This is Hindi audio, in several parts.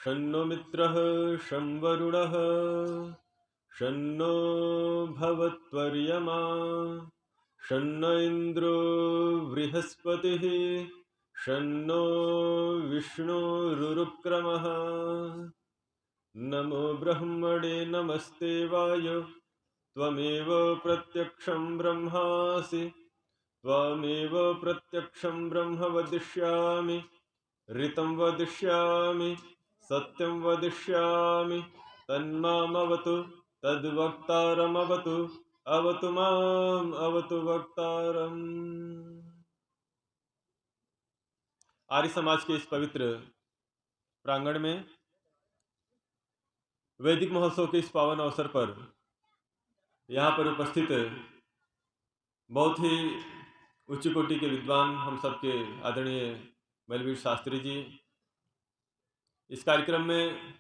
शन्नो मित्रः शं वरुणः शन्नो भवत्वर्यमा शन्न इन्द्रो बृहस्पतिः शन्नो विष्णुरुक्रमः। नमो ब्रह्मणे नमस्ते वायो त्वमेव प्रत्यक्षं ब्रह्मासि त्वमेव प्रत्यक्षं ब्रह्म वदिष्यामि ऋतं वदिष्यामि सत्यं वदिष्यामि तन्मामवतु तद्वक्तारमवतु अवतु माम अवतु वक्तारम। आर्य समाज के इस पवित्र प्रांगण में वैदिक महोत्सव के इस पावन अवसर पर यहाँ पर उपस्थित बहुत ही उच्च कोटि के विद्वान हम सबके आदरणीय बलवीर शास्त्री जी, इस कार्यक्रम में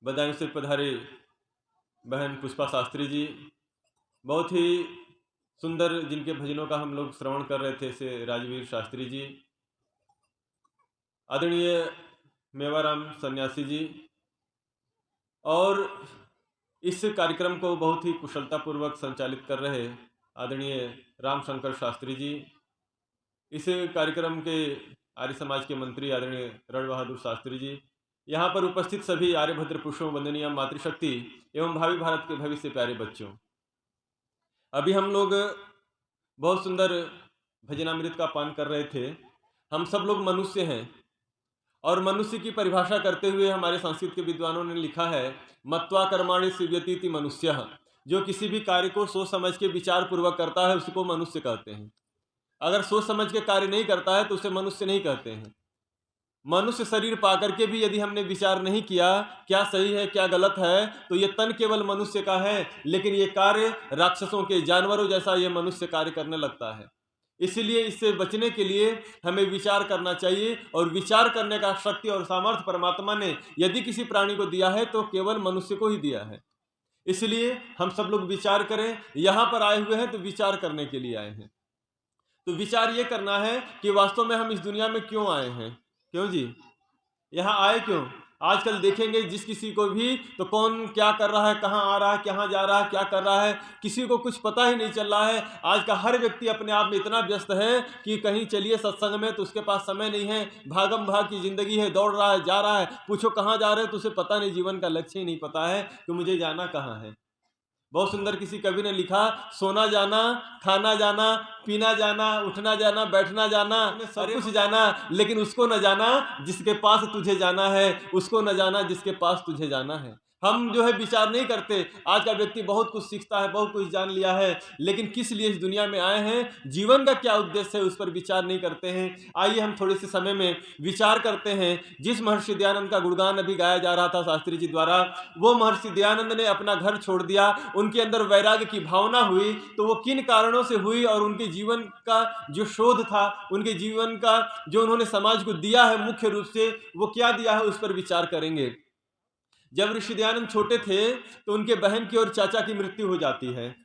बदायूं से पधारे बहन पुष्पा शास्त्री जी, बहुत ही सुंदर जिनके भजनों का हम लोग श्रवण कर रहे थे, से राजवीर शास्त्री जी, आदरणीय मेवाराम सन्यासी जी, और इस कार्यक्रम को बहुत ही कुशलतापूर्वक संचालित कर रहे आदरणीय रामशंकर शास्त्री जी, इस कार्यक्रम के आर्य समाज के मंत्री आदरणीय रण बहादुर शास्त्री जी, यहाँ पर उपस्थित सभी आर्यभद्र पुरुषों, वंदनीय मातृशक्ति एवं भावी भारत के भविष्य प्यारे बच्चों। अभी हम लोग बहुत सुंदर भजनामृत का पान कर रहे थे। हम सब लोग मनुष्य हैं और मनुष्य की परिभाषा करते हुए हमारे संस्कृत के विद्वानों ने लिखा है, मत्वा कर्माणि सिद्ध्यति मनुष्यः। जो किसी भी कार्य को सोच समझ के विचार पूर्वक करता है उसको मनुष्य कहते हैं। अगर सोच समझ के कार्य नहीं करता है तो उसे मनुष्य नहीं कहते हैं। मनुष्य शरीर पाकर के भी यदि हमने विचार नहीं किया क्या सही है क्या गलत है, तो ये तन केवल मनुष्य का है, लेकिन ये कार्य राक्षसों के, जानवरों जैसा ये मनुष्य कार्य करने लगता है। इसलिए इससे बचने के लिए हमें विचार करना चाहिए, और विचार करने का शक्ति और सामर्थ्य परमात्मा ने यदि किसी प्राणी को दिया है तो केवल मनुष्य को ही दिया है। इसलिए हम सब लोग विचार करें। यहाँ पर आए हुए हैं तो विचार करने के लिए आए हैं। तो विचार ये करना है कि वास्तव में हम इस दुनिया में क्यों आए हैं, क्यों जी, यहाँ आए क्यों। आजकल देखेंगे जिस किसी को भी तो कौन क्या कर रहा है, कहाँ आ रहा है, कहाँ जा रहा है, क्या कर रहा है, किसी को कुछ पता ही नहीं चल रहा है। आज का हर व्यक्ति अपने आप में इतना व्यस्त है कि कहीं चलिए सत्संग में तो उसके पास समय नहीं है। भागम भाग की जिंदगी है, दौड़ रहा है, जा रहा है। पूछो कहाँ जा रहे हो तो उसे पता नहीं, जीवन का लक्ष्य ही नहीं पता है कि मुझे जाना कहाँ है। बहुत सुंदर किसी कवि ने लिखा, सोना जाना, खाना जाना, पीना जाना, उठना जाना, बैठना जाना, सब कुछ जाना, लेकिन उसको न जाना जिसके पास तुझे जाना है, उसको न जाना जिसके पास तुझे जाना है। हम जो है विचार नहीं करते। आज का व्यक्ति बहुत कुछ सीखता है, बहुत कुछ जान लिया है, लेकिन किस लिए इस दुनिया में आए हैं, जीवन का क्या उद्देश्य है, उस पर विचार नहीं करते हैं। आइए हम थोड़े से समय में विचार करते हैं। जिस महर्षि दयानंद का गुणगान अभी गाया जा रहा था शास्त्री जी द्वारा, वो महर्षि दयानंद ने अपना घर छोड़ दिया, उनके अंदर वैराग्य की भावना हुई, तो वो किन कारणों से हुई और उनके जीवन का जो शोध था, उनके जीवन का जो उन्होंने समाज को दिया है मुख्य रूप से, वो क्या दिया है उस पर विचार करेंगे। जब ऋषि दयानंद छोटे थे तो उनके बहन की और चाचा की मृत्यु हो जाती है।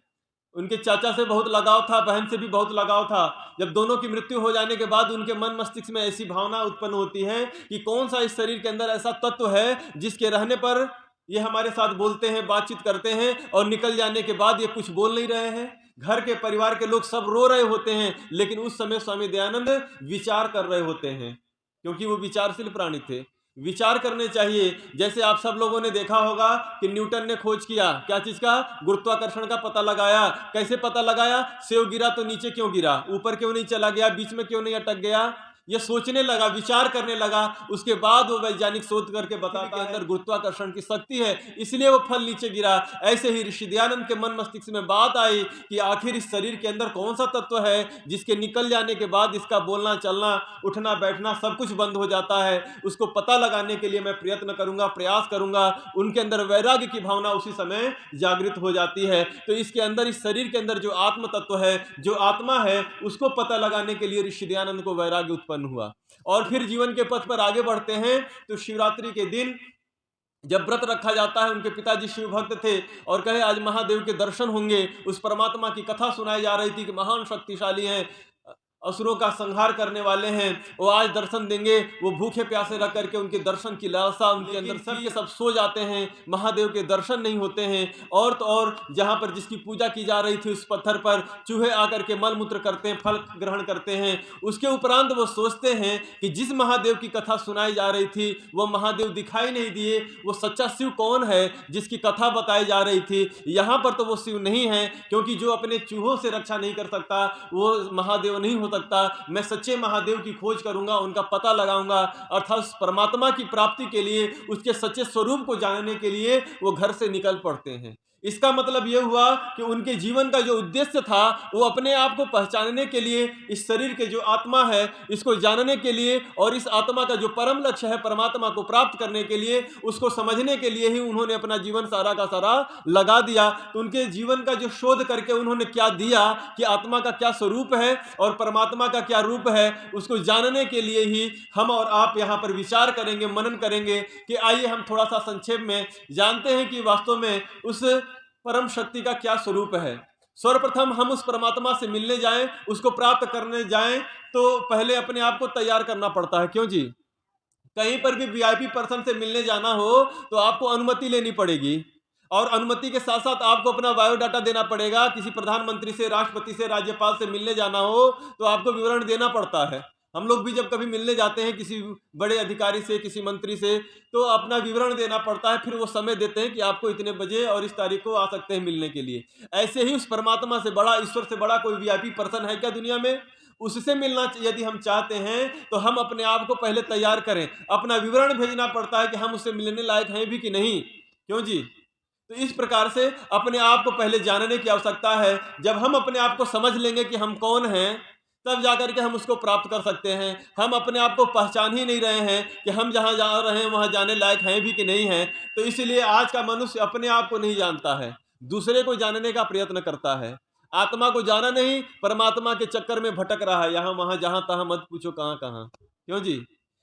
उनके चाचा से बहुत लगाव था, बहन से भी बहुत लगाव था। जब दोनों की मृत्यु हो जाने के बाद उनके मन मस्तिष्क में ऐसी भावना उत्पन्न होती है कि कौन सा इस शरीर के अंदर ऐसा तत्व है जिसके रहने पर ये हमारे साथ बोलते हैं, बातचीत करते हैं, और निकल जाने के बाद ये कुछ बोल नहीं रहे हैं। घर के परिवार के लोग सब रो रहे होते हैं, लेकिन उस समय स्वामी दयानंद विचार कर रहे होते हैं, क्योंकि वो विचारशील प्राणी थे। विचार करने चाहिए। जैसे आप सब लोगों ने देखा होगा कि न्यूटन ने खोज किया, क्या चीज का, गुरुत्वाकर्षण का पता लगाया। कैसे पता लगाया, सेव गिरा तो नीचे क्यों गिरा, ऊपर क्यों नहीं चला गया, बीच में क्यों नहीं अटक गया। ये सोचने लगा, विचार करने लगा, उसके बाद वो वैज्ञानिक शोध करके बताता है अंदर गुरुत्वाकर्षण की शक्ति है, इसलिए वो फल नीचे गिरा। ऐसे ही ऋषि दयानंद के मन मस्तिष्क में बात आई कि आखिर इस शरीर के अंदर कौन सा तत्व है जिसके निकल जाने के बाद इसका बोलना, चलना, उठना, बैठना सब कुछ बंद हो जाता है। उसको पता लगाने के लिए मैं प्रयत्न करूंगा, प्रयास करूंगा। उनके अंदर वैराग्य की भावना उसी समय जागृत हो जाती है। तो इसके अंदर, इस शरीर के अंदर जो आत्म तत्व है, जो आत्मा है, उसको पता लगाने के लिए ऋषि दयानंद को वैराग्य उत्पन्न हुआ। और फिर जीवन के पथ पर आगे बढ़ते हैं तो शिवरात्रि के दिन जब व्रत रखा जाता है, उनके पिताजी शिव भक्त थे और कहे आज महादेव के दर्शन होंगे। उस परमात्मा की कथा सुनाई जा रही थी कि महान शक्तिशाली हैं, असुरों का संहार करने वाले हैं, वो आज दर्शन देंगे। वो भूखे प्यासे रह करके उनके दर्शन की लालसा उनके अंदर सब के सब सो जाते हैं, महादेव के दर्शन नहीं होते हैं। और तो और जहाँ पर जिसकी पूजा की जा रही थी उस पत्थर पर चूहे आकर के मलमूत्र करते हैं, फल ग्रहण करते हैं। उसके उपरांत वो सोचते हैं कि जिस महादेव की कथा सुनाई जा रही थी वो महादेव दिखाई नहीं दिए, वो सच्चा शिव कौन है जिसकी कथा बताई जा रही थी? यहाँ पर तो वो शिव नहीं है, क्योंकि जो अपने चूहों से रक्षा नहीं कर सकता वो महादेव नहीं हो सकता। मैं सच्चे महादेव की खोज करूंगा, उनका पता लगाऊंगा, अर्थात उस परमात्मा की प्राप्ति के लिए, उसके सच्चे स्वरूप को जानने के लिए वो घर से निकल पड़ते हैं। इसका मतलब यह हुआ कि उनके जीवन का जो उद्देश्य था वो अपने आप को पहचानने के लिए, इस शरीर के जो आत्मा है इसको जानने के लिए, और इस आत्मा का जो परम लक्ष्य है परमात्मा को प्राप्त करने के लिए, उसको समझने के लिए ही उन्होंने अपना जीवन सारा का सारा लगा दिया। तो उनके जीवन का जो शोध करके उन्होंने क्या दिया कि आत्मा का क्या स्वरूप है और परमात्मा का क्या रूप है, उसको जानने के लिए ही हम और आप यहाँ पर विचार करेंगे, मनन करेंगे। कि आइए हम थोड़ा सा संक्षेप में जानते हैं कि वास्तव में उस परम शक्ति का क्या स्वरूप है। सर्वप्रथम हम उस परमात्मा से मिलने जाएं, उसको प्राप्त करने जाएं, तो पहले अपने आप को तैयार करना पड़ता है। क्यों जी? कहीं पर भी वीआईपी पर्सन से मिलने जाना हो तो आपको अनुमति लेनी पड़ेगी, और अनुमति के साथ साथ आपको अपना बायोडाटा देना पड़ेगा। किसी प्रधानमंत्री से, राष्ट्रपति से, राज्यपाल से मिलने जाना हो तो आपको विवरण देना पड़ता है। हम लोग भी जब कभी मिलने जाते हैं किसी बड़े अधिकारी से, किसी मंत्री से, तो अपना विवरण देना पड़ता है। फिर वो समय देते हैं कि आपको इतने बजे और इस तारीख को आ सकते हैं मिलने के लिए। ऐसे ही उस परमात्मा से बड़ा, ईश्वर से बड़ा कोई वीआईपी पर्सन है क्या दुनिया में? उससे मिलना यदि हम चाहते हैं तो हम अपने आप को पहले तैयार करें, अपना विवरण भेजना पड़ता है कि हम उससे मिलने लायक हैं भी कि नहीं। क्यों जी? तो इस प्रकार से अपने आप को पहले जानने की आवश्यकता है। जब हम अपने आप को समझ लेंगे कि हम कौन हैं, तब जाकर के हम उसको प्राप्त कर सकते हैं। हम अपने आप को पहचान ही नहीं रहे हैं कि हम जहाँ जा रहे हैं वहाँ जाने लायक हैं भी कि नहीं हैं। तो इसलिए आज का मनुष्य अपने आप को नहीं जानता है, दूसरे को जानने का प्रयत्न करता है। आत्मा को जाना नहीं, परमात्मा के चक्कर में भटक रहा है, यहाँ वहाँ जहाँ तहाँ, मत पूछो कहाँ कहाँ। क्यों जी?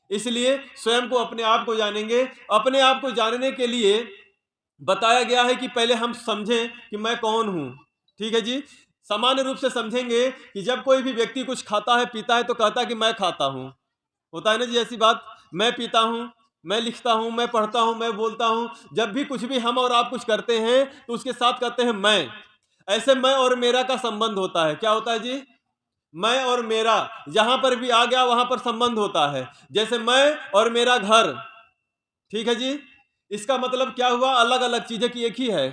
इसलिए स्वयं को, अपने आप को जानेंगे। अपने आप को जानने के लिए बताया गया है कि पहले हम समझें कि मैं कौन हूँ। ठीक है जी? सामान्य रूप से समझेंगे कि जब कोई भी व्यक्ति कुछ खाता है, पीता है, तो कहता है कि मैं खाता हूँ। होता है ना जी ऐसी बात? मैं पीता हूँ, मैं लिखता हूँ, मैं पढ़ता हूँ, मैं बोलता हूँ। जब भी कुछ भी हम और आप कुछ करते हैं तो उसके साथ कहते हैं मैं। ऐसे मैं और मेरा का संबंध होता है। क्या होता है जी? मैं और मेरा जहां पर भी आ गया वहां पर संबंध होता है। जैसे मैं और मेरा घर, ठीक है जी? इसका मतलब क्या हुआ? अलग अलग चीजें कि एक ही है?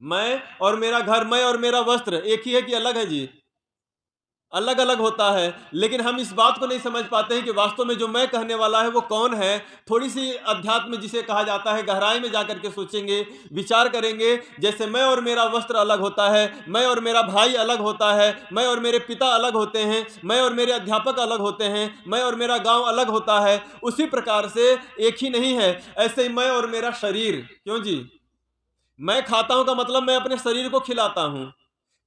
मैं और मेरा घर, मैं और मेरा वस्त्र एक ही है कि अलग है जी? अलग अलग होता है। लेकिन हम इस बात को नहीं समझ पाते हैं कि वास्तव में जो मैं कहने वाला है वो कौन है। थोड़ी सी अध्यात्म जिसे कहा जाता है, गहराई में जाकर के सोचेंगे, विचार करेंगे। जैसे मैं और मेरा वस्त्र अलग होता है, मैं और मेरा भाई अलग होता है, मैं और मेरे पिता अलग होते हैं, मैं और मेरे अध्यापक अलग होते हैं, मैं और मेरा गाँव अलग होता है, उसी प्रकार से एक ही नहीं है। ऐसे ही मैं और मेरा शरीर। क्यों जी? मैं खाता हूं का मतलब मैं अपने शरीर को खिलाता हूं।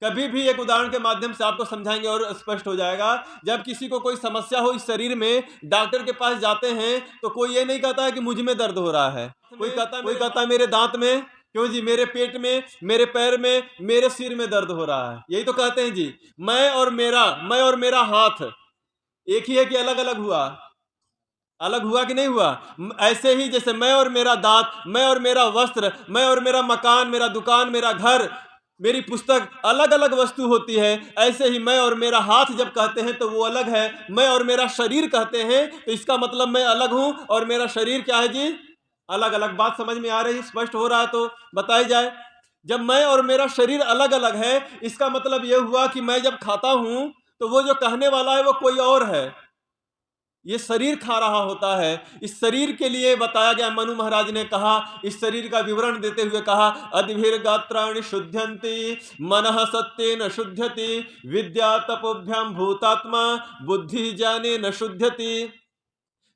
कभी भी एक उदाहरण के माध्यम से आपको समझाएंगे और स्पष्ट हो जाएगा। जब किसी को कोई समस्या हो इस शरीर में, डॉक्टर के पास जाते हैं तो कोई ये नहीं कहता है कि मुझ में दर्द हो रहा है, कोई कहता है मेरे दांत में, क्यों जी, मेरे पेट में, मेरे पैर में, मेरे सिर में दर्द हो रहा है। यही तो कहते हैं जी। मैं और मेरा हाथ एक ही है कि अलग अलग हुआ? अलग हुआ कि नहीं हुआ? ऐसे ही जैसे मैं और मेरा दांत, मैं और मेरा वस्त्र, मैं और मेरा मकान, मेरा दुकान, मेरा घर, मेरी पुस्तक अलग अलग वस्तु होती है, ऐसे ही मैं और मेरा हाथ जब कहते हैं तो वो अलग है। मैं और मेरा शरीर कहते हैं तो इसका मतलब मैं अलग हूं और मेरा शरीर क्या है जी? अलग अलग। बात समझ में आ रही, स्पष्ट हो रहा है तो बताई जाए। जब मैं और मेरा शरीर अलग अलग है, इसका मतलब यह हुआ कि मैं जब खाता हूं तो वो जो कहने वाला है वो कोई और है, ये शरीर खा रहा होता है। इस शरीर के लिए बताया गया, मनु महाराज ने कहा, इस शरीर का विवरण देते हुए कहा, अद्भिर्गात्राणि शुद्ध्यन्ति मनः सत्येन शुध्यति विद्या तपोभ्याम भूतात्मा बुद्धि ज्ञाने न शुध्यति।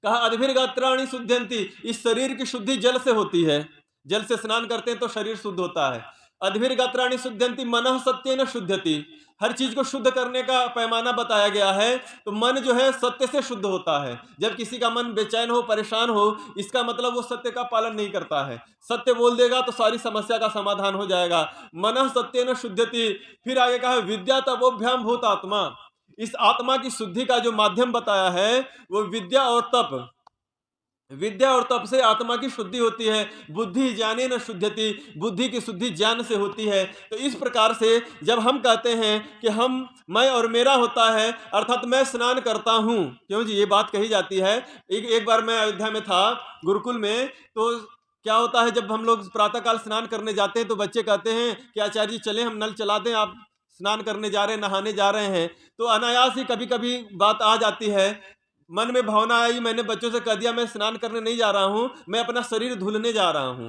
कहा अद्भिर्गात्राणि शुद्ध्यन्ति, इस शरीर की शुद्धि जल से होती है। जल से स्नान करते हैं तो शरीर शुद्ध होता है। अद्भिर्गात्राणि शुद्ध्यन्ति मनः सत्येन शुध्यति, हर चीज को शुद्ध करने का पैमाना बताया गया है। तो मन जो है सत्य से शुद्ध होता है। जब किसी का मन बेचैन हो, परेशान हो, इसका मतलब वो सत्य का पालन नहीं करता है। सत्य बोल देगा तो सारी समस्या का समाधान हो जाएगा। मनः सत्येन शुद्धति। फिर आगे कहा विद्या तपोभ्याम भूतात्मा, इस आत्मा की शुद्धि का जो माध्यम बताया है वो विद्या और तप। विद्या और तप से आत्मा की शुद्धि होती है। बुद्धि ज्ञाने न शुद्धति, बुद्धि की शुद्धि ज्ञान से होती है। तो इस प्रकार से जब हम कहते हैं कि मैं और मेरा होता है, अर्थात मैं स्नान करता हूँ, क्यों जी ये बात कही जाती है। एक बार मैं अयोध्या में था गुरुकुल में, तो क्या होता है जब हम लोग प्रातःकाल स्नान करने जाते हैं तो बच्चे कहते हैं कि आचार्य जी चले हम नल चला दें, आप स्नान करने जा रहे हैं, नहाने जा रहे हैं। तो अनायास ही कभी कभी बात आ जाती है, मन में भावना आई, मैंने बच्चों से कह दिया मैं स्नान करने नहीं जा रहा हूं, मैं अपना शरीर धुलने जा रहा हूं।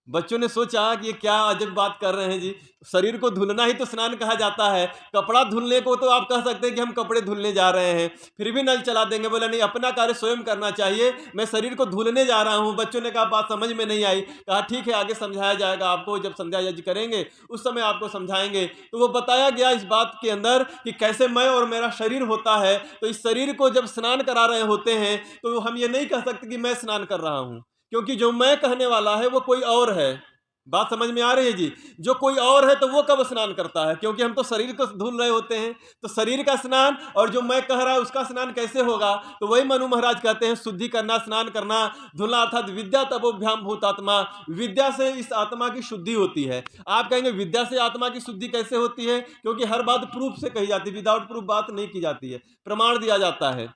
बच्चों ने सोचा कि ये क्या अजब बात कर रहे हैं जी, शरीर को धुलना ही तो स्नान कहा जाता है। कपड़ा धुलने को तो आप कह सकते हैं कि हम कपड़े धुलने जा रहे हैं, फिर भी नल चला देंगे। बोला नहीं, अपना कार्य स्वयं करना चाहिए, मैं शरीर को धुलने जा रहा हूं। बच्चों ने कहा बात समझ में नहीं आई। कहा ठीक है, आगे समझाया जाएगा आपको, जब संध्या यज्ञ करेंगे उस समय आपको समझाएंगे। तो वो बताया गया इस बात के अंदर कि कैसे मैं और मेरा शरीर होता है। तो इस शरीर को जब स्नान करा रहे होते हैं तो हम ये नहीं कह सकते कि मैं स्नान कर रहा हूं, क्योंकि जो मैं कहने वाला है वो कोई और है। बात समझ में आ रही है जी? जो कोई और है तो वो कब स्नान करता है, क्योंकि हम तो शरीर को धुल रहे होते हैं। तो शरीर का स्नान और जो मैं कह रहा है उसका स्नान कैसे होगा? तो वही मनु महाराज कहते हैं शुद्धि करना, स्नान करना, धुलना, अर्थात विद्या तपोभ्याम भूतात्मा। विद्या से इस आत्मा की शुद्धि होती है। आप कहेंगे विद्या से आत्मा की शुद्धि कैसे होती है? क्योंकि हर बात प्रूफ से कही जाती है, विदाउट प्रूफ बात नहीं की जाती है, प्रमाण दिया जाता है।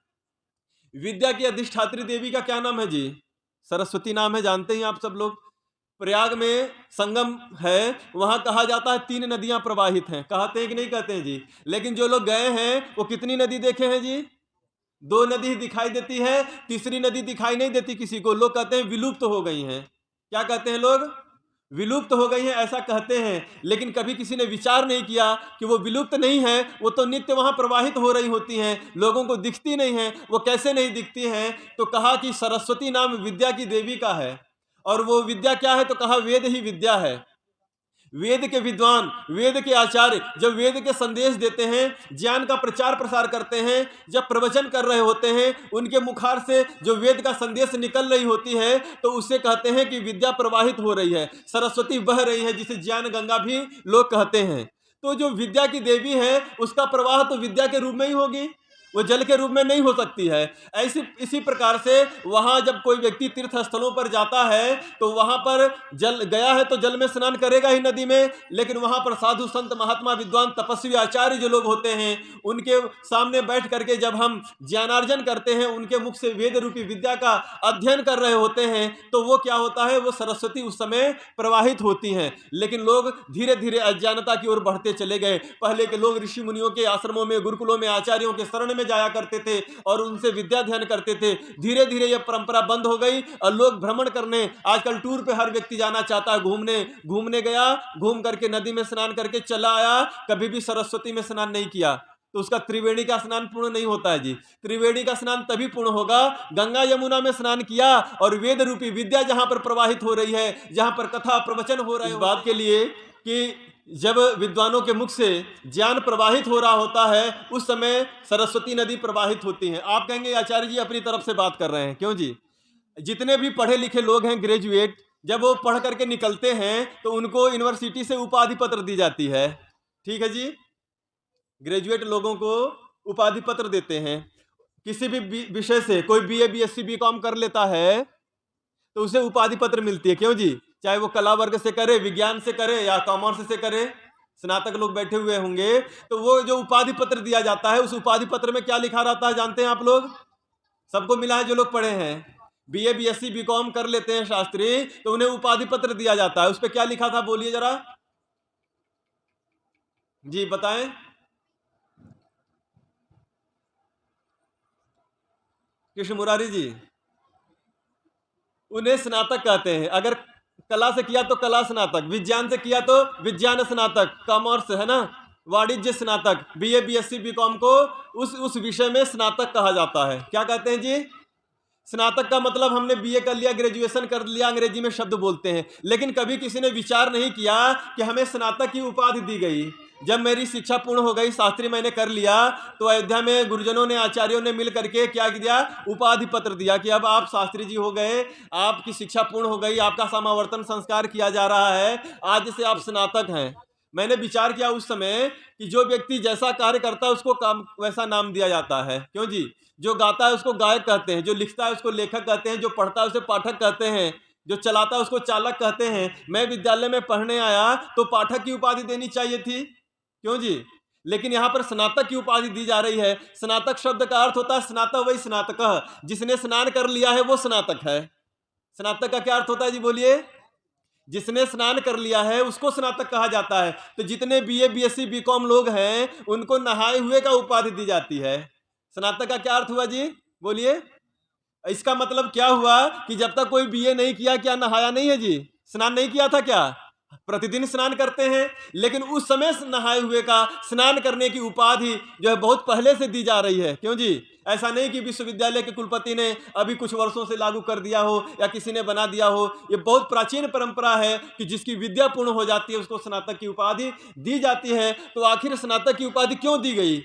विद्या की अधिष्ठात्री देवी का क्या नाम है जी? सरस्वती नाम है, जानते हैं आप सब लोग। प्रयाग में संगम है, वहां कहा जाता है 3 नदियां प्रवाहित हैं। कहते हैं कि नहीं कहते हैं जी? लेकिन जो लोग गए हैं वो कितनी नदी देखे हैं जी? 2 नदी दिखाई देती है, तीसरी नदी दिखाई नहीं देती किसी को। लोग कहते हैं विलुप्त हो गई हैं। क्या कहते हैं लोग? विलुप्त हो गई हैं ऐसा कहते हैं। लेकिन कभी किसी ने विचार नहीं किया कि वो विलुप्त नहीं है, वो तो नित्य वहां प्रवाहित हो रही होती हैं, लोगों को दिखती नहीं है। वो कैसे नहीं दिखती हैं? तो कहा कि सरस्वती नाम विद्या की देवी का है। और वो विद्या क्या है? तो कहा वेद ही विद्या है। वेद के विद्वान, वेद के आचार्य जब वेद के संदेश देते हैं, ज्ञान का प्रचार प्रसार करते हैं, जब प्रवचन कर रहे होते हैं, उनके मुखार से जो वेद का संदेश निकल रही होती है तो उसे कहते हैं कि विद्या प्रवाहित हो रही है, सरस्वती बह रही है, जिसे ज्ञान गंगा भी लोग कहते हैं। तो जो विद्या की देवी है उसका प्रवाह तो विद्या के रूप में ही होगी, वो जल के रूप में नहीं हो सकती है। इसी प्रकार से वहां जब कोई व्यक्ति तीर्थ स्थलों पर जाता है तो वहां पर जल गया है तो जल में स्नान करेगा ही, नदी में। लेकिन वहां पर साधु संत महात्मा विद्वान तपस्वी आचार्य जो लोग होते हैं उनके सामने बैठ करके जब हम ज्ञानार्जन करते हैं, उनके मुख से वेद रूपी विद्या का अध्ययन कर रहे होते हैं, तो वो क्या होता है? वो सरस्वती उस समय प्रवाहित होती हैं। लेकिन लोग धीरे धीरे अज्ञानता की ओर बढ़ते चले गए। पहले के लोग ऋषि मुनियों के आश्रमों में, गुरुकुलों में, आचार्यों के शरण में जाया करते थे और उनसे विद्या अध्ययन करते थे। धीरे धीरे यह परंपरा बंद हो गई और लोग भ्रमण करने, आजकल टूर पे हर व्यक्ति जाना चाहता है, घूमने गया, घूम करके नदी में स्नान करके चला आया, कभी भी सरस्वती में स्नान नहीं किया, तो उसका त्रिवेणी का स्नान पूर्ण नहीं होता है जी। त्रिवेणी का स्नान तभी पूर्ण होगा, गंगा यमुना में स्नान किया और वेद रूपी विद्या जहां पर प्रवाहित हो रही है, जहां पर कथा प्रवचन हो रहा है। इस बात के लिए कि जब विद्वानों के मुख से ज्ञान प्रवाहित हो रहा होता है उस समय सरस्वती नदी प्रवाहित होती है। आप कहेंगे आचार्य जी अपनी तरफ से बात कर रहे हैं, क्यों जी? जितने भी पढ़े लिखे लोग हैं, ग्रेजुएट, जब वो पढ़ करके निकलते हैं तो उनको यूनिवर्सिटी से उपाधि पत्र दी जाती है। ठीक है जी, ग्रेजुएट लोगों को उपाधि पत्र देते हैं। किसी भी विषय से कोई BA BSc BCom कर लेता है तो उसे उपाधि पत्र मिलती है, क्यों जी? चाहे वो कला वर्ग से करे, विज्ञान से करे या कॉमर्स से करे, स्नातक लोग बैठे हुए होंगे, तो वो जो उपाधि पत्र दिया जाता है उस उपाधि पत्र में क्या लिखा रहता है जानते हैं आप लोग? सबको मिला है जो लोग पढ़े हैं, BA BSc BCom कर लेते हैं शास्त्री, तो उन्हें उपाधि पत्र दिया जाता है। उस पर क्या लिखा था बोलिए जरा जी, बताएं। कृष्ण मुरारी जी, उन्हें स्नातक कहते हैं। अगर कला से किया तो कला स्नातक, विज्ञान से किया तो विज्ञान स्नातक, कॉमर्स है ना, वाणिज्य स्नातक, BA BSc BCom को उस विषय में स्नातक कहा जाता है। क्या कहते हैं जी? स्नातक का मतलब हमने BA कर लिया, ग्रेजुएशन कर लिया, अंग्रेजी में शब्द बोलते हैं, लेकिन कभी किसी ने विचार नहीं किया कि हमें स्नातक की उपाधि दी गई। जब मेरी शिक्षा पूर्ण हो गई, शास्त्री मैंने कर लिया, तो अयोध्या में गुरुजनों ने, आचार्यों ने मिल करके क्या किया? उपाधि पत्र दिया कि अब आप शास्त्री जी हो गए, आपकी शिक्षा पूर्ण हो गई, आपका समावर्तन संस्कार किया जा रहा है, आज से आप स्नातक हैं। मैंने विचार किया उस समय कि जो व्यक्ति जैसा कार्य करता है उसको काम वैसा नाम दिया जाता है। क्यों जी? जो गाता है उसको गायक कहते हैं, जो लिखता है उसको लेखक कहते हैं, जो पढ़ता है उसे पाठक कहते हैं, जो चलाता है उसको चालक कहते हैं। मैं विद्यालय में पढ़ने आया तो पाठक की उपाधि देनी चाहिए थी। क्यों जी? लेकिन यहाँ पर स्नातक की उपाधि दी जा रही है। स्नातक शब्द का अर्थ होता है स्नातक वही स्नातक, जिसने स्नान कर लिया है वो स्नातक है। स्नातक का क्या अर्थ होता है जी? बोलिए। जिसने स्नान कर लिया है उसको स्नातक कहा जाता है। तो जितने बीए, बीएससी, बीकॉम लोग हैं उनको नहाए हुए का उपाधि दी जाती है। स्नातक का क्या अर्थ हुआ जी? बोलिए। इसका मतलब क्या हुआ कि जब तक कोई बीए नहीं किया, क्या नहाया नहीं है जी? स्नान नहीं किया था क्या? प्रतिदिन स्नान करते हैं, लेकिन उस समय नहाए हुए का स्नान करने की उपाधि जो है बहुत पहले से दी जा रही है। क्यों जी? ऐसा नहीं कि विश्वविद्यालय के कुलपति ने अभी कुछ वर्षों से लागू कर दिया हो या किसी ने बना दिया हो। ये बहुत प्राचीन परंपरा है कि जिसकी विद्या पूर्ण हो जाती है उसको स्नातक की उपाधि दी जाती है। तो आखिर स्नातक की उपाधि क्यों दी गई?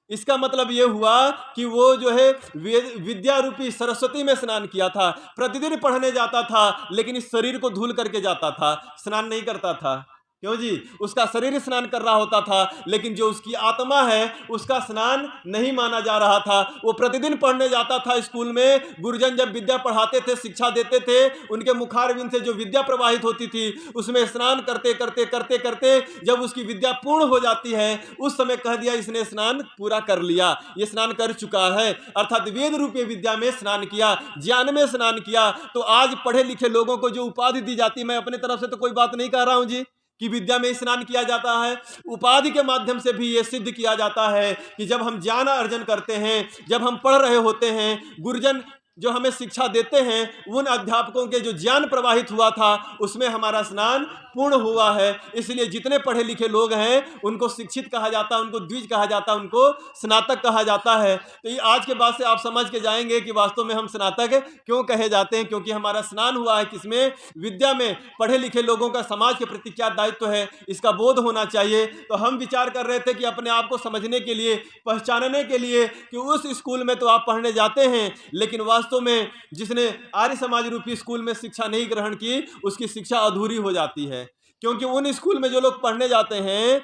इसका मतलब ये हुआ कि वो जो है विद्या रूपी सरस्वती में स्नान किया था, प्रतिदिन पढ़ने जाता था, लेकिन इस शरीर को धुल करके जाता था, स्नान नहीं करता था। क्यों जी? उसका शरीर स्नान कर रहा होता था, लेकिन जो उसकी आत्मा है उसका स्नान नहीं माना जा रहा था। वो प्रतिदिन पढ़ने जाता था स्कूल में। गुरुजन जब विद्या पढ़ाते थे, शिक्षा देते थे, उनके मुखारविंद से जो विद्या प्रवाहित होती थी उसमें स्नान करते करते करते करते जब उसकी विद्या पूर्ण हो जाती है उस समय कह दिया इसने स्नान पूरा कर लिया, ये स्नान कर चुका है। अर्थात वेद रूपी विद्या में स्नान किया, ज्ञान में स्नान किया। तो आज पढ़े लिखे लोगों को जो उपाधि दी जाती है, मैं अपने तरफ से तो कोई बात नहीं कह रहा हूं जी कि विद्या में स्नान किया जाता है, उपाधि के माध्यम से भी यह सिद्ध किया जाता है कि जब हम ज्ञान अर्जन करते हैं, जब हम पढ़ रहे होते हैं, गुरुजन जो हमें शिक्षा देते हैं उन अध्यापकों के जो ज्ञान प्रवाहित हुआ था उसमें हमारा स्नान पूर्ण हुआ है। इसलिए जितने पढ़े लिखे लोग हैं उनको शिक्षित कहा जाता है, उनको द्विज कहा जाता है, उनको स्नातक कहा जाता है। तो ये आज के बाद से आप समझ के जाएंगे कि वास्तव में हम स्नातक क्यों कहे जाते हैं, क्योंकि हमारा स्नान हुआ है किसमें? विद्या में। पढ़े लिखे लोगों का समाज के प्रति क्या दायित्व है इसका बोध होना चाहिए। तो हम विचार कर रहे थे कि अपने आप को समझने के लिए, पहचानने के लिए कि उस स्कूल में तो आप पढ़ने जाते हैं, लेकिन वास्तव में जिसने आर्य समाज रूपी स्कूल में शिक्षा नहीं ग्रहण की उसकी शिक्षा अधूरी हो जाती है। क्योंकि उन स्कूल में जो लोग पढ़ने जाते हैं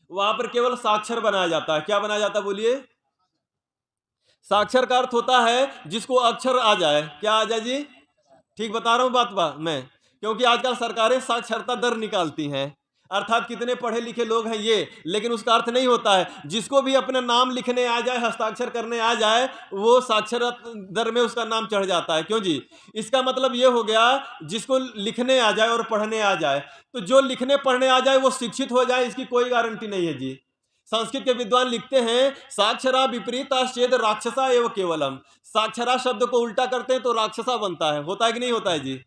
वहां पर केवल साक्षर बनाया जाता है। क्या बनाया जाता है? बोलिए। साक्षर का अर्थ होता है जिसको अक्षर आ जाए। क्या आ जाए जी? ठीक बता रहा हूं बात मैं। क्योंकि आजकल सरकारें साक्षरता दर निकालती हैं, अर्थात कितने पढ़े लिखे लोग हैं ये, लेकिन उसका अर्थ नहीं होता है जिसको भी अपना नाम लिखने आ जाए, हस्ताक्षर करने आ जाए, वो साक्षरता दर में उसका नाम चढ़ जाता है। क्यों जी? इसका मतलब ये हो गया जिसको लिखने आ जाए और पढ़ने आ जाए। तो जो लिखने पढ़ने आ जाए वो शिक्षित हो जाए इसकी कोई गारंटी नहीं है जी। संस्कृत के विद्वान लिखते हैं साक्षरा विपरीता चेद राक्षसा एवं केवलम। साक्षरा शब्द को उल्टा करते हैं तो राक्षसा बनता है। होता है कि नहीं होता है जी?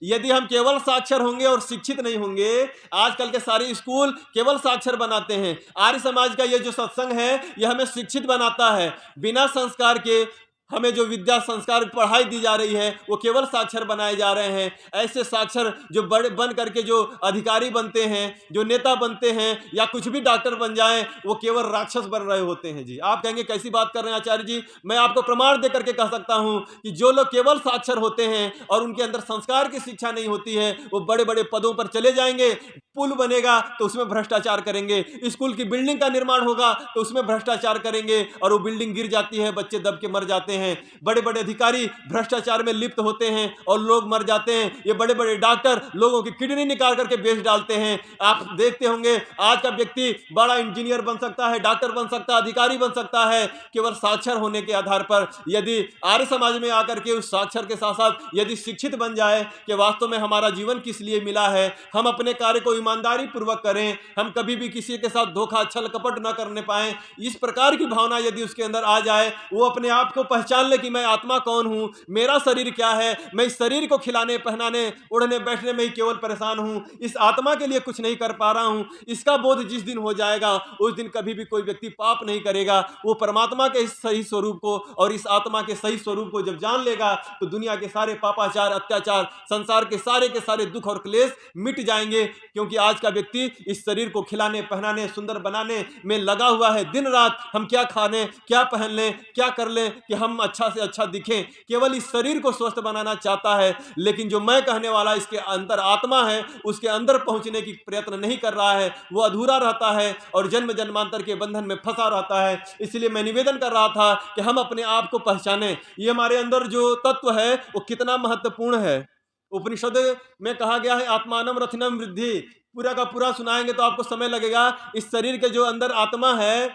यदि हम केवल साक्षर होंगे और शिक्षित नहीं होंगे, आजकल के सारे स्कूल केवल साक्षर बनाते हैं। आर्य समाज का ये जो सत्संग है यह हमें शिक्षित बनाता है। बिना संस्कार के हमें जो विद्या संस्कार पढ़ाई दी जा रही है वो केवल साक्षर बनाए जा रहे हैं। ऐसे साक्षर जो बड़े बन करके जो अधिकारी बनते हैं, जो नेता बनते हैं या कुछ भी डॉक्टर बन जाएं, वो केवल राक्षस बन रहे होते हैं जी। आप कहेंगे कैसी बात कर रहे हैं आचार्य जी? मैं आपको प्रमाण दे करके कह सकता हूं कि जो लोग केवल साक्षर होते हैं और उनके अंदर संस्कार की शिक्षा नहीं होती है वो बड़े बड़े पदों पर चले जाएंगे। पुल बनेगा तो उसमें भ्रष्टाचार करेंगे, स्कूल की बिल्डिंग का निर्माण होगा तो उसमें भ्रष्टाचार करेंगे और वो बिल्डिंग गिर जाती है, बच्चे दब के मर जाते हैं। बड़े बड़े अधिकारी भ्रष्टाचार में लिप्त होते हैं और लोग मर जाते हैं। ये बड़े बड़े डॉक्टर लोगों की किडनी निकाल करके बेच डालते हैं। आप देखते होंगे आज का व्यक्ति बड़ा इंजीनियर बन सकता है, डॉक्टर बन सकता है, अधिकारी बन सकता है केवल साक्षर होने के आधार पर। यदि आर्य समाज में आकर के उस साक्षर के साथ साथ यदि शिक्षित बन जाए कि वास्तव में हमारा जीवन किस लिए मिला है, हम अपने कार्य को ईमानदारी पूर्वक करें, हम कभी भी किसी के साथ धोखा छल कपट न करने पाए, इस प्रकार की भावना यदि उसके अंदर आ जाए, वो अपने आप को पहचान ले कि मैं आत्मा कौन हूं, मेरा शरीर क्या है, मैं इस शरीर को खिलाने पहनाने उड़ने बैठने में ही केवल परेशान हूं, इस आत्मा के लिए कुछ नहीं कर पा रहा हूं, इसका बोध जिस दिन हो जाएगा उस दिन कभी भी कोई व्यक्ति पाप नहीं करेगा। वो परमात्मा के इस सही स्वरूप को और इस आत्मा के सही स्वरूप को जब जान लेगा तो दुनिया के सारे पापाचार, अत्याचार, संसार के सारे दुख और क्लेश मिट जाएंगे। क्योंकि आज का व्यक्ति इस शरीर को खिलाने, पहनाने, सुंदर बनाने में लगा हुआ है। दिन रात हम क्या खाने, क्या पहन लें, क्या कर लें कि हम अच्छा से अच्छा दिखें, केवल इस शरीर को स्वस्थ बनाना चाहता है। लेकिन जो मैं कहने वाला इसके अंदर आत्मा है, उसके अंदर पहुंचने की प्रयत्न नहीं कर रहा है, वो अधूरा रहता है और जन्म जन्मांतर के बंधन में फंसा रहता है। इसलिए मैं निवेदन कर रहा था कि हम अपने आप को पहचानें, ये हमारे अंदर जो तत्व है वो कितना महत्वपूर्ण है। उपनिषद में कहा गया है आत्मानम रथिनम वृद्धि। पूरा का पूरा सुनाएंगे तो आपको समय लगेगा। इस शरीर के जो अंदर आत्मा है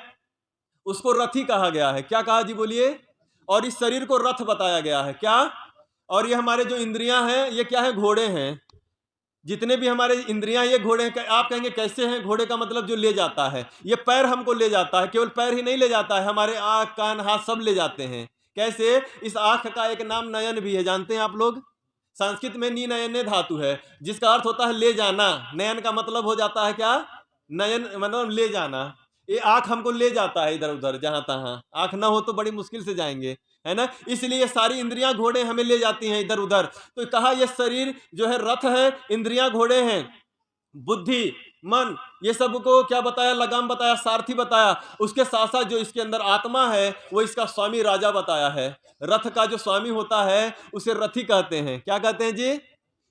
उसको रथी कहा गया है। क्या कहा जी, बोलिए। और इस शरीर को रथ बताया गया है। क्या? और ये हमारे जो इंद्रियां हैं ये क्या है, घोड़े हैं। जितने भी हमारे इंद्रियां ये घोड़े हैं। आप कहेंगे कैसे हैं? घोड़े का मतलब जो ले जाता है। ये पैर हमको ले जाता है, केवल पैर ही नहीं ले जाता है, हमारे आंख, कान, हाथ सब ले जाते हैं। कैसे? इस आंख का एक नाम नयन भी है, जानते हैं आप लोग? संस्कृत में नी नयने धातु है जिसका अर्थ होता है ले जाना। नयन का मतलब हो जाता है क्या? नयन मतलब ले जाना। ये आंख हमको ले जाता है इधर उधर जहां तहां। आंख ना हो तो बड़ी मुश्किल से जाएंगे, है ना। इसलिए सारी इंद्रियां घोड़े हमें ले जाती हैं इधर उधर। तो कहा यह शरीर जो है रथ है, इंद्रियां घोड़े हैं, बुद्धि, मन, ये सब को क्या बताया? लगाम बताया, सारथी बताया। उसके साथ साथ जो इसके अंदर आत्मा है वो इसका स्वामी राजा बताया है। रथ का जो स्वामी होता है उसे रथी कहते हैं। क्या कहते हैं जी?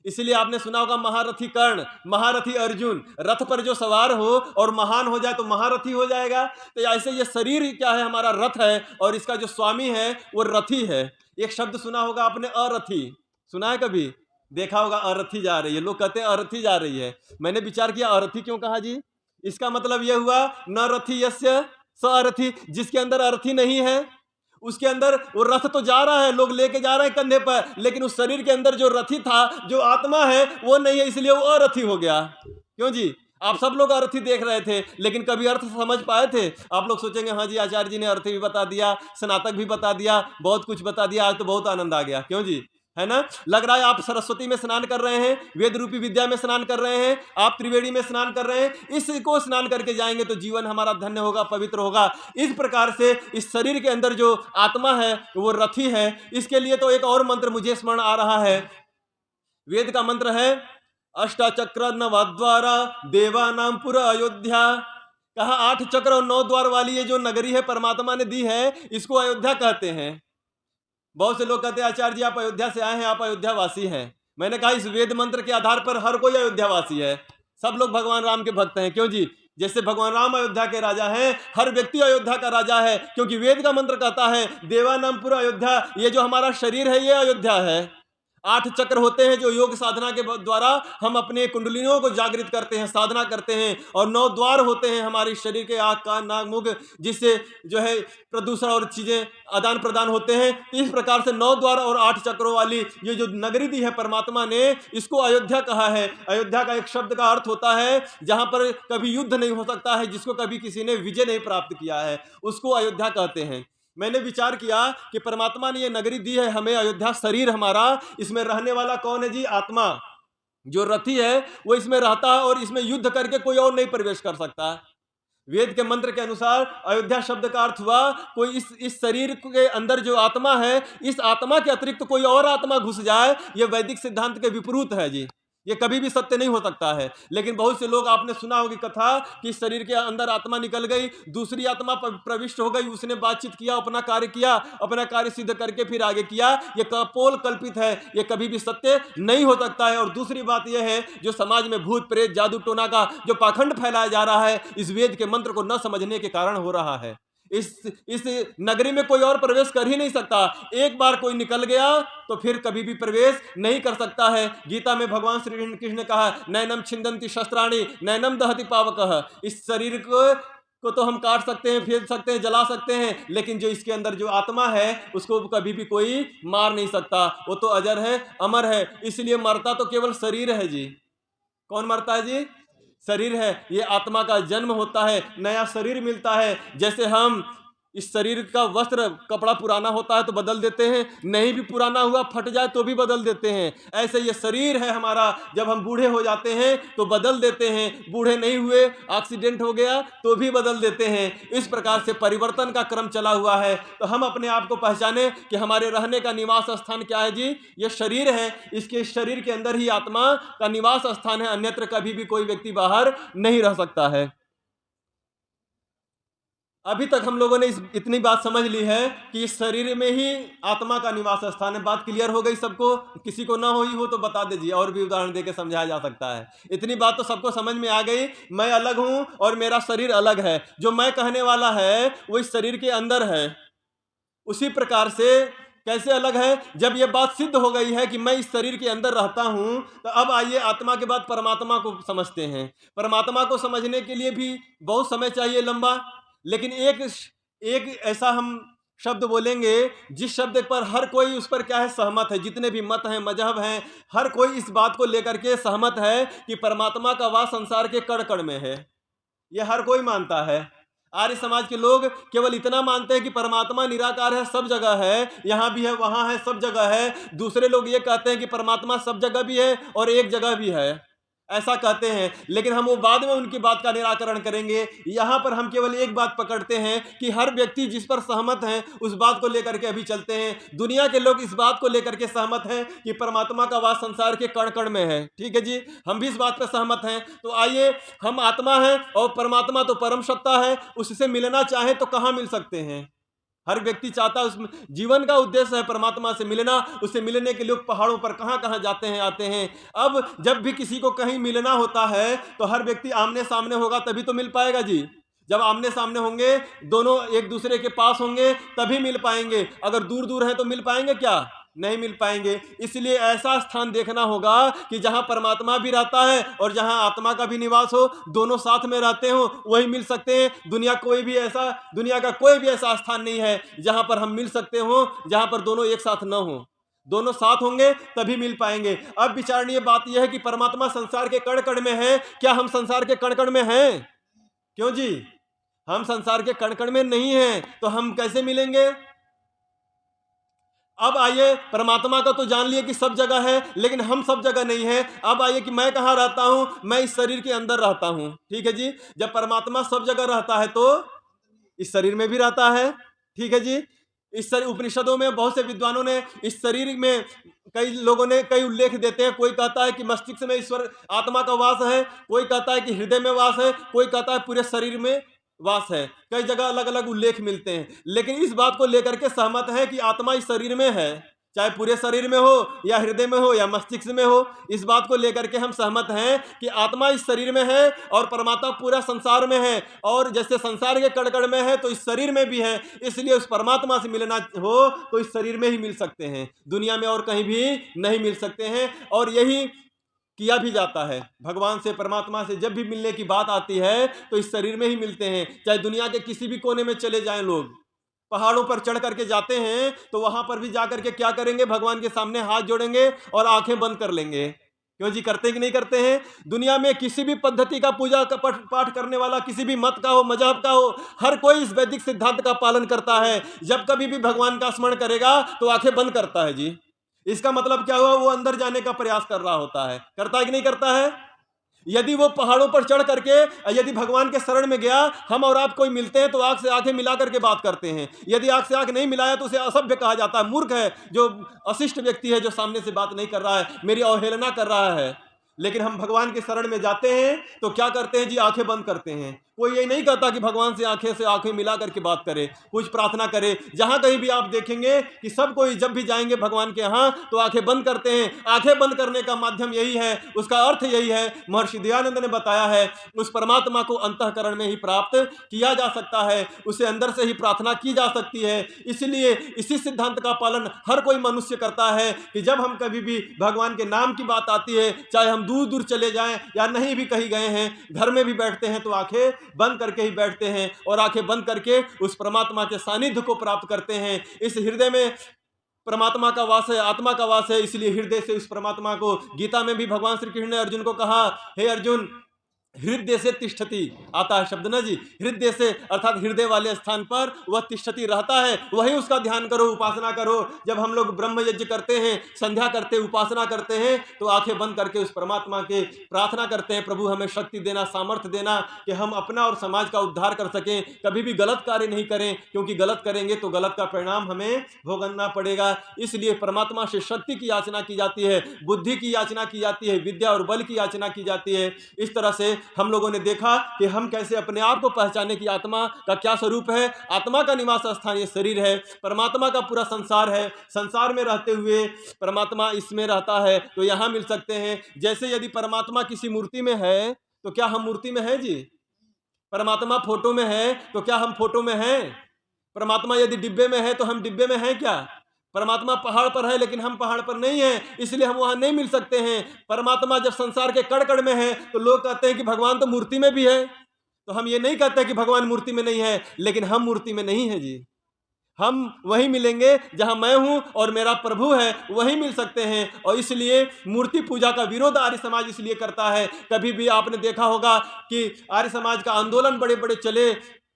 इसलिए आपने सुना होगा महारथी कर्ण, महारथी अर्जुन। रथ पर जो सवार हो और महान हो जाए तो महारथी हो जाएगा। तो ऐसे ये शरीर क्या है? हमारा रथ है और इसका जो स्वामी है वो रथी है। एक शब्द सुना होगा आपने, अरथी। सुना है कभी? देखा होगा अरथी जा रही है, लोग कहते हैं अरथी जा रही है। मैंने विचार किया अरथी क्यों कहा जी? इसका मतलब यह हुआ न रथी यस्य स अरथी, जिसके अंदर अरथी नहीं है उसके अंदर वो रथ तो जा रहा है, लोग लेके जा रहे हैं कंधे पर, लेकिन उस शरीर के अंदर जो रथी था, जो आत्मा है वो नहीं है, इसलिए वो अरथी हो गया। क्यों जी? आप सब लोग अर्थी देख रहे थे लेकिन कभी अर्थ समझ पाए थे? आप लोग सोचेंगे हाँ जी आचार्य जी ने अर्थी भी बता दिया, स्नातक भी बता दिया, बहुत कुछ बता दिया, आज तो बहुत आनंद आ गया। क्यों जी? है ना। लग रहा है आप सरस्वती में स्नान कर रहे हैं, वेद रूपी विद्या में स्नान कर रहे हैं, आप त्रिवेणी में स्नान कर रहे हैं। इसको स्नान करके जाएंगे तो जीवन हमारा धन्य होगा, पवित्र होगा। इस प्रकार से इस शरीर के अंदर जो आत्मा है वो रथी है। इसके लिए तो एक और मंत्र मुझे स्मरण आ रहा है। वेद का मंत्र है अष्टाचक्र नवद्वारा देवानाम पुर अयोध्या। कहा 8 चक्र और 9 द्वार वाली ये जो नगरी है परमात्मा ने दी है, इसको अयोध्या कहते हैं। बहुत से लोग कहते हैं आचार्य जी आप अयोध्या से आए हैं, आप अयोध्या वासी हैं। मैंने कहा इस वेद मंत्र के आधार पर हर कोई अयोध्या वासी है। सब लोग भगवान राम के भक्त हैं। क्यों जी? जैसे भगवान राम अयोध्या के राजा हैं, हर व्यक्ति अयोध्या का राजा है, क्योंकि वेद का मंत्र कहता है देवानाम पुर अयोध्या। ये जो हमारा शरीर है ये अयोध्या है। 8 चक्र होते हैं जो योग साधना के द्वारा हम अपने कुंडलियों को जागृत करते हैं, साधना करते हैं। और 9 द्वार होते हैं हमारे शरीर के, आँख, कान, नाक, मुख, जिससे जो है प्रदूषण और चीजें आदान प्रदान होते हैं। इस प्रकार से 9 द्वार और 8 चक्रों वाली ये जो नगरी दी है परमात्मा ने, इसको अयोध्या कहा है। अयोध्या का एक शब्द का अर्थ होता है जहां पर कभी युद्ध नहीं हो सकता है, जिसको कभी किसी ने विजय नहीं प्राप्त किया है, उसको अयोध्या कहते हैं। मैंने विचार किया कि परमात्मा ने ये नगरी दी है हमें अयोध्या, शरीर हमारा, इसमें रहने वाला कौन है जी? आत्मा। जो रथी है वो इसमें रहता है और इसमें युद्ध करके कोई और नहीं प्रवेश कर सकता। वेद के मंत्र के अनुसार अयोध्या शब्द का अर्थ हुआ कोई इस शरीर के अंदर जो आत्मा है, इस आत्मा के अतिरिक्त कोई और आत्मा घुस जाए, ये वैदिक सिद्धांत के विपरीत है जी। ये कभी भी सत्य नहीं हो सकता है। लेकिन बहुत से लोग, आपने सुना होगी कथा कि शरीर के अंदर आत्मा निकल गई, दूसरी आत्मा प्रविष्ट हो गई, उसने बातचीत किया, अपना कार्य किया, अपना कार्य सिद्ध करके फिर आगे किया। ये कपोल कल्पित है, ये कभी भी सत्य नहीं हो सकता है। और दूसरी बात यह है जो समाज में भूत प्रेत जादू टोना का जो पाखंड फैलाया जा रहा है, इस वेद के मंत्र को न समझने के कारण हो रहा है। इस नगरी में कोई और प्रवेश कर ही नहीं सकता। एक बार कोई निकल गया तो फिर कभी भी प्रवेश नहीं कर सकता है। गीता में भगवान श्री कृष्ण ने कहा नैनम छिंदन्ति शस्त्राणि नैनम दहति पावकः। इस शरीर को तो हम काट सकते हैं, फेंक सकते हैं, जला सकते हैं, लेकिन जो इसके अंदर जो आत्मा है उसको कभी भी कोई मार नहीं सकता। वो तो अजर है, अमर है। इसलिए मरता तो केवल शरीर है जी। कौन मरता है जी? शरीर है। ये आत्मा का जन्म होता है, नया शरीर मिलता है। जैसे हम इस शरीर का वस्त्र कपड़ा पुराना होता है तो बदल देते हैं, नहीं भी पुराना हुआ फट जाए तो भी बदल देते हैं। ऐसे ये शरीर है हमारा, जब हम बूढ़े हो जाते हैं तो बदल देते हैं, बूढ़े नहीं हुए एक्सीडेंट हो गया तो भी बदल देते हैं। इस प्रकार से परिवर्तन का क्रम चला हुआ है। तो हम अपने आप को पहचाने कि हमारे रहने का निवास स्थान क्या है जी, ये शरीर है। इसके शरीर के अंदर ही आत्मा का निवास स्थान है, अन्यत्र कभी भी कोई व्यक्ति बाहर नहीं रह सकता है। अभी तक हम लोगों ने इतनी बात समझ ली है कि इस शरीर में ही आत्मा का निवास स्थान है। बात क्लियर हो गई सबको? किसी को ना हुई हो तो बता दीजिए, और भी उदाहरण देके समझाया जा सकता है। इतनी बात तो सबको समझ में आ गई, मैं अलग हूं और मेरा शरीर अलग है। जो मैं कहने वाला है वो इस शरीर के अंदर है। उसी प्रकार से कैसे अलग है? जब यह बात सिद्ध हो गई है कि मैं इस शरीर के अंदर रहता हूं, तो अब आइए आत्मा के बाद परमात्मा को समझते हैं। परमात्मा को समझने के लिए भी बहुत समय चाहिए, लंबा। लेकिन एक ऐसा हम शब्द बोलेंगे जिस शब्द पर हर कोई उस पर क्या है, सहमत है। जितने भी मत हैं, मजहब हैं, हर कोई इस बात को लेकर के सहमत है कि परमात्मा का वास संसार के कण कण में है। यह हर कोई मानता है। आर्य समाज के लोग केवल इतना मानते हैं कि परमात्मा निराकार है, सब जगह है, यहाँ भी है, वहाँ है, सब जगह है। दूसरे लोग ये कहते हैं कि परमात्मा सब जगह भी है और एक जगह भी है, ऐसा कहते हैं। लेकिन हम वो बाद में उनकी बात का निराकरण करेंगे। यहाँ पर हम केवल एक बात पकड़ते हैं कि हर व्यक्ति जिस पर सहमत है उस बात को लेकर के अभी चलते हैं। दुनिया के लोग इस बात को लेकर के सहमत हैं कि परमात्मा का वास संसार के कण कण में है। ठीक है जी, हम भी इस बात पर सहमत हैं। तो आइए, हम आत्मा हैं और परमात्मा तो परम सत्ता है, उससे मिलना चाहें तो कहाँ मिल सकते हैं? हर व्यक्ति चाहता है, उसमें जीवन का उद्देश्य है परमात्मा से मिलना। उससे मिलने के लोग पहाड़ों पर कहाँ कहाँ जाते हैं, आते हैं। अब जब भी किसी को कहीं मिलना होता है तो हर व्यक्ति आमने सामने होगा तभी तो मिल पाएगा जी। जब आमने सामने होंगे, दोनों एक दूसरे के पास होंगे तभी मिल पाएंगे। अगर दूर दूर हैं तो मिल पाएंगे क्या? नहीं मिल पाएंगे। इसलिए ऐसा स्थान देखना होगा कि जहां परमात्मा भी रहता है और जहां आत्मा का भी निवास हो, दोनों साथ में रहते हो, वही मिल सकते हैं। दुनिया का कोई भी ऐसा स्थान नहीं है जहां पर हम मिल सकते हो, जहां पर दोनों एक साथ न हो। दोनों साथ होंगे तभी मिल पाएंगे। अब विचारणीय बात यह है कि परमात्मा संसार के कण कण में है। क्या हम संसार के कण कण में हैं? क्यों जी? हम संसार के कण कण में नहीं हैं, तो हम कैसे मिलेंगे? अब आइए, परमात्मा का तो जान लिए कि सब जगह है, लेकिन हम सब जगह नहीं है। अब आइए कि मैं कहाँ रहता हूं? मैं इस शरीर के अंदर रहता हूं। ठीक है जी। जब परमात्मा सब जगह रहता है तो इस शरीर में भी रहता है। ठीक है जी। इस शरीर, उपनिषदों में बहुत से विद्वानों ने इस शरीर में, कई लोगों ने कई उल्लेख देते हैं। कोई कहता है कि मस्तिष्क में ईश्वर आत्मा का वास है, कोई कहता है कि हृदय में वास है, कोई कहता है पूरे शरीर में वास है। कई जगह अलग अलग उल्लेख मिलते हैं, लेकिन इस बात को लेकर के सहमत है कि आत्मा इस शरीर में है, चाहे पूरे शरीर में हो या हृदय में हो या मस्तिष्क में हो। इस बात को लेकर के हम सहमत हैं कि आत्मा इस शरीर में है और परमात्मा पूरा संसार में है। और जैसे संसार के कण कण में है तो इस शरीर में भी है। इसलिए उस परमात्मा से मिलना हो तो इस शरीर में ही मिल सकते हैं, दुनिया में और कहीं भी नहीं मिल सकते हैं। और यही किया भी जाता है। भगवान से, परमात्मा से जब भी मिलने की बात आती है तो इस शरीर में ही मिलते हैं। चाहे दुनिया के किसी भी कोने में चले जाएं, लोग पहाड़ों पर चढ़ करके जाते हैं तो वहां पर भी जाकर के क्या करेंगे? भगवान के सामने हाथ जोड़ेंगे और आंखें बंद कर लेंगे। क्यों जी? करते हैं कि नहीं करते हैं? दुनिया में किसी भी पद्धति का पूजा का पाठ करने वाला, किसी भी मत का हो, मजहब का हो, हर कोई इस वैदिक सिद्धांत का पालन करता है। जब कभी भी भगवान का स्मरण करेगा तो आंखें बंद करता है जी। इसका मतलब क्या हुआ? वो अंदर जाने का प्रयास कर रहा होता है। करता है कि नहीं करता है? यदि वो पहाड़ों पर चढ़ करके यदि भगवान के शरण में गया, हम और आप कोई मिलते हैं तो आंख से आंखें मिला करके बात करते हैं। यदि आंख से आंख नहीं मिलाया तो उसे असभ्य कहा जाता है, मूर्ख है, जो अशिष्ट व्यक्ति है, जो सामने से बात नहीं कर रहा है, मेरी अवहेलना कर रहा है। लेकिन हम भगवान के शरण में जाते हैं तो क्या करते हैं जी? आंखें बंद करते हैं। कोई ये नहीं कहता कि भगवान से आंखें मिला करके बात करे, कुछ प्रार्थना करे। जहां कहीं भी आप देखेंगे कि सब कोई जब भी जाएंगे भगवान के यहाँ तो आंखें बंद करते हैं। आंखें बंद करने का माध्यम यही है, उसका अर्थ यही है। महर्षि दयानंद ने बताया है, उस परमात्मा को अंतःकरण में ही प्राप्त किया जा सकता है, उसे अंदर से ही प्रार्थना की जा सकती है। इसलिए इसी सिद्धांत का पालन हर कोई मनुष्य करता है कि जब हम कभी भी भगवान के नाम की बात आती है, चाहे हम दूर दूर चले जाएं या नहीं भी कहीं गए हैं, घर में भी बैठते हैं तो आंखें बंद करके ही बैठते हैं और आंखें बंद करके उस परमात्मा के सानिध्य को प्राप्त करते हैं। इस हृदय में परमात्मा का वास है, आत्मा का वास है। इसलिए हृदय से उस परमात्मा को, गीता में भी भगवान श्री कृष्ण ने अर्जुन को कहा, हे अर्जुन, हृदय से तिष्ठति आता है शब्द ना जी, हृदय से अर्थात हृदय वाले स्थान पर वह तिष्ठति रहता है, वही उसका ध्यान करो, उपासना करो। जब हम लोग ब्रह्म यज्ञ करते हैं, संध्या करते, उपासना करते हैं, तो आंखें बंद करके उस परमात्मा के प्रार्थना करते हैं, प्रभु हमें शक्ति देना, सामर्थ्य देना कि हम अपना और समाज का उद्धार कर सकें, कभी भी गलत कार्य नहीं करें, क्योंकि गलत करेंगे तो गलत का परिणाम हमें भोगना पड़ेगा। इसलिए परमात्मा से शक्ति की याचना की जाती है, बुद्धि की याचना की जाती है, विद्या और बल की याचना की जाती है। इस तरह से हम लोगों ने देखा कि हम कैसे अपने आप को पहचाने कि आत्मा का क्या स्वरूप है। आत्मा का निवास स्थान ये शरीर है, परमात्मा का पूरा संसार है। संसार में रहते हुए परमात्मा इसमें रहता है, तो यहां मिल सकते हैं। जैसे यदि परमात्मा किसी मूर्ति में है तो क्या हम मूर्ति में हैं जी? परमात्मा फोटो में है तो क्या हम फोटो में हैं? परमात्मा यदि डिब्बे में है तो हम डिब्बे में हैं क्या? परमात्मा पहाड़ पर है लेकिन हम पहाड़ पर नहीं हैं, इसलिए हम वहां नहीं मिल सकते हैं। परमात्मा जब संसार के कण कण में है तो लोग कहते हैं कि भगवान तो मूर्ति में भी है, तो हम ये नहीं कहते कि भगवान मूर्ति में नहीं है, लेकिन हम मूर्ति में नहीं है जी। हम वहीं मिलेंगे जहां मैं हूं और मेरा प्रभु है, वहीं मिल सकते हैं। और इसलिए मूर्ति पूजा का विरोध आर्य समाज इसलिए करता है। कभी भी आपने देखा होगा कि आर्य समाज का आंदोलन बड़े बड़े चले,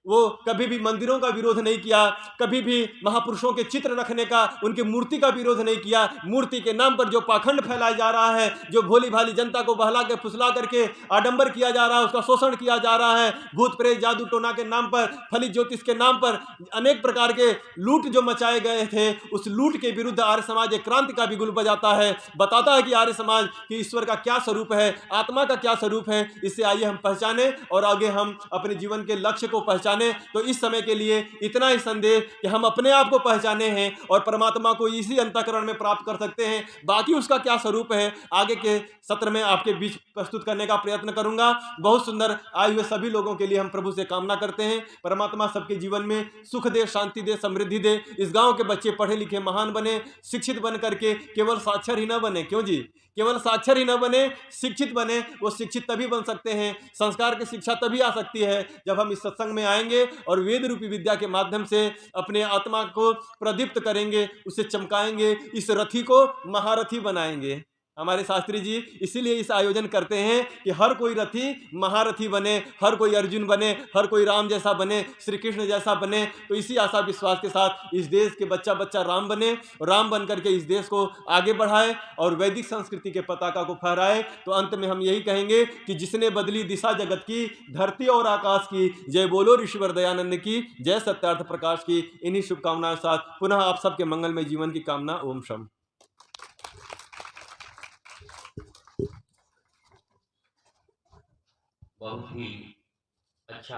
वो कभी भी मंदिरों का विरोध नहीं किया, कभी भी महापुरुषों के चित्र रखने का, उनकी मूर्ति का विरोध नहीं किया। मूर्ति के नाम पर जो पाखंड फैलाया जा रहा है, जो भोली भाली जनता को बहला के फुसला करके आडंबर किया जा रहा है, उसका शोषण किया जा रहा है, भूत प्रेत जादू टोना के नाम पर, फलित ज्योतिष के नाम पर अनेक प्रकार के लूट जो मचाए गए थे, उस लूट के विरुद्ध आर्य समाज एक क्रांति का बिगुल बजाता है, बताता है कि आर्य समाज कि ईश्वर का क्या स्वरूप है, आत्मा का क्या स्वरूप है। इससे आइए हम पहचाने और आगे हम अपने जीवन के लक्ष्य को पहचाने। तो इस समय के लिए इतना ही संदेश कि हम अपने आप को पहचाने हैं और परमात्मा को इसी अंतःकरण में प्राप्त कर सकते हैं। बाकी उसका क्या स्वरूप है आगे के सत्र में आपके बीच प्रस्तुत करने का प्रयत्न करूंगा। बहुत सुंदर आए हुए सभी लोगों के लिए हम प्रभु से कामना करते हैं, परमात्मा सबके जीवन में सुख दे, शांति दे, समृद्धि दे। इस गांव के बच्चे पढ़े लिखे महान बने, शिक्षित बन करके केवल साक्षर ही न बने, क्यों जी, केवल साक्षर ही न बने, शिक्षित बने। वो शिक्षित तभी बन सकते हैं, संस्कार की शिक्षा तभी आ सकती है जब हम इस सत्संग में आएंगे और वेद रूपी विद्या के माध्यम से अपने आत्मा को प्रदीप्त करेंगे, उसे चमकाएंगे, इस रथी को महारथी बनाएंगे। हमारे शास्त्री जी इसीलिए इस आयोजन करते हैं कि हर कोई रथी महारथी बने, हर कोई अर्जुन बने, हर कोई राम जैसा बने, श्री कृष्ण जैसा बने। तो इसी आशा विश्वास के साथ इस देश के बच्चा बच्चा राम बने, राम बन करके इस देश को आगे बढ़ाए और वैदिक संस्कृति के पताका को फहराए। तो अंत में हम यही कहेंगे कि जिसने बदली दिशा जगत की, धरती और आकाश की, जय बोलो ऋषिवर दयानंद की, जय सत्यार्थ प्रकाश की। इन्हीं शुभकामनाओं के साथ पुनः आप सबके मंगलमय जीवन की कामना। ओम शम। बहुत ही अच्छा